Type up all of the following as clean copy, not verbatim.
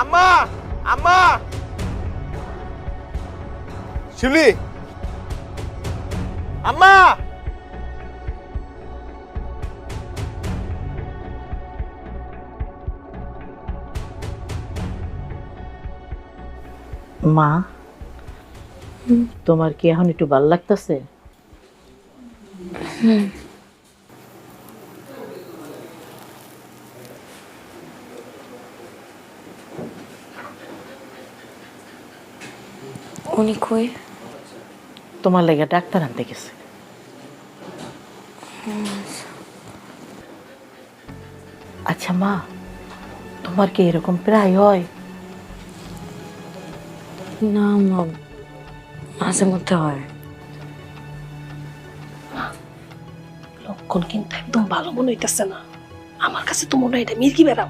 আম্মা আম্মা শিবলি আম্মা মা তোমার কি এখন একটু ভালো লাগতেছে? উনি কই? তোমার লেগে ডাক্তার আনতে গেছে। আচ্ছা মা, তোমার কি এরকম প্রায় হয়? না মা, মাঝে মধ্যে হয়। লক্ষণ কিন্তু একদম ভালো মনে হইতেছে না। আমার কাছে তো মনে হয় এটা মির্কি বেড়াও।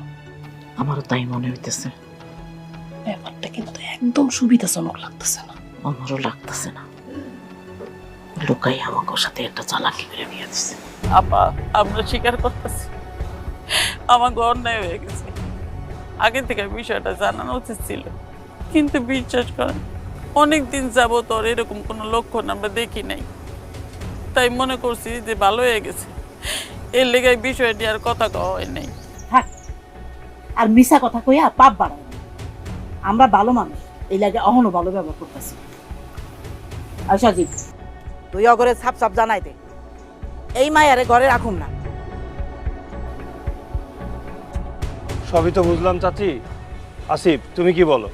আমারও তাই মনে হইতেছে। ব্যাপারটা কিন্তু একদম সুবিধাজনক লাগতেছে না। আমারও লাগতেছে না। লুকাই আমাকে ওর সাথে একটা চালাকি করে নিয়ে দিচ্ছে। আপা, আমরা স্বীকার করতেছি আমাকে অন্যায় হয়ে গেছে। আগে থেকে বিষয়টা জানানো উচিত ছিল, কিন্তু বিশ্বাস করেন অনেকদিন যাবত ওর এরকম কোনো লক্ষণ আমরা দেখি নাই। তাই মনে করছি যে ভালো হয়ে গেছে, এর লেগে বিষয়টি আর কথা কওয়া হয় নাই। থাক, আর মিশা কথা কইয়া পাপ বাড়ায় না। আমরা ভালো মানুষ, এই লাগে অহনো ভালো ব্যবহার করতেছি। আর সজীব, তুই অগরে সাপ সাপ জানাই দে, এই মায়ারে ঘরে রাখুম না। সবই তো বুঝলাম চাচি। আসিফ, তুমি কি বলো?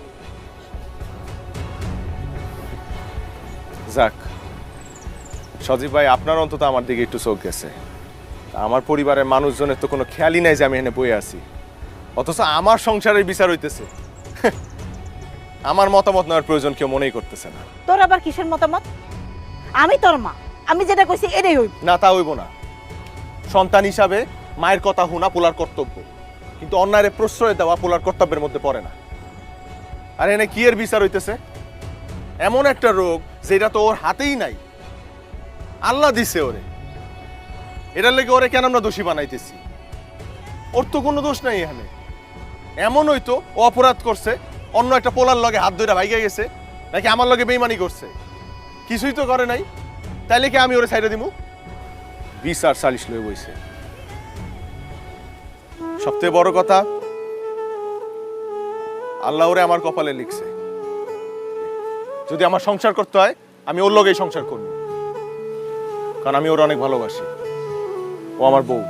যাক, সজীব ভাই আপনার অন্তত আমার দিকে একটু চোখ গেছে। আমার পরিবারের মানুষজনের তো কোনো খেয়ালই নাই যে আমি এখানে বয়ে আছি, অথচ আমার সংসারের বিচার হইতেছে। আমার মতামত নেওয়ার প্রয়োজন কেউ মনেই করতেছে না। তোর আবার কিসের মতামত? আমি তোর মা, আমি যেটা কইছি এটাই হইব। না, তা হইব না। সন্তান হিসাবে মায়ের কথা শোনা পোলার কর্তব্য, কিন্তু অন্যায়ের প্রশ্রয় দেওয়া পোলার কর্তব্যের মধ্যে পড়ে না। আর এনে কি এর বিচার হইতেছে? এমন একটা রোগ যেটা তো ওর হাতেই নাই, আল্লাহ দিছে ওরে। এটার লেগে ওরে কেন আমরা দোষী বানাইতেছি? ওর তো কোনো দোষ নাই এখানে। এমন হইতো ও অপরাধ করছে, অন্য একটা পোলার লগে হাত ধরে ভাইগা গেছে, নাকি আমার লগে বেইমানি করছে, কিছুই তো করে নাই। তাইলে কি আমি ওরে ছাইড়া দিমু? বিচার সালিশ লয়ে বইছে। সবচেয়ে বড় কথা, আল্লাহ ওরে আমার কপালে লিখছে। যদি আমার সংসার করতে হয়, আমি ওর লগেই সংসার করব, কারণ আমি ওর অনেক ভালোবাসি। ও আমার বউ।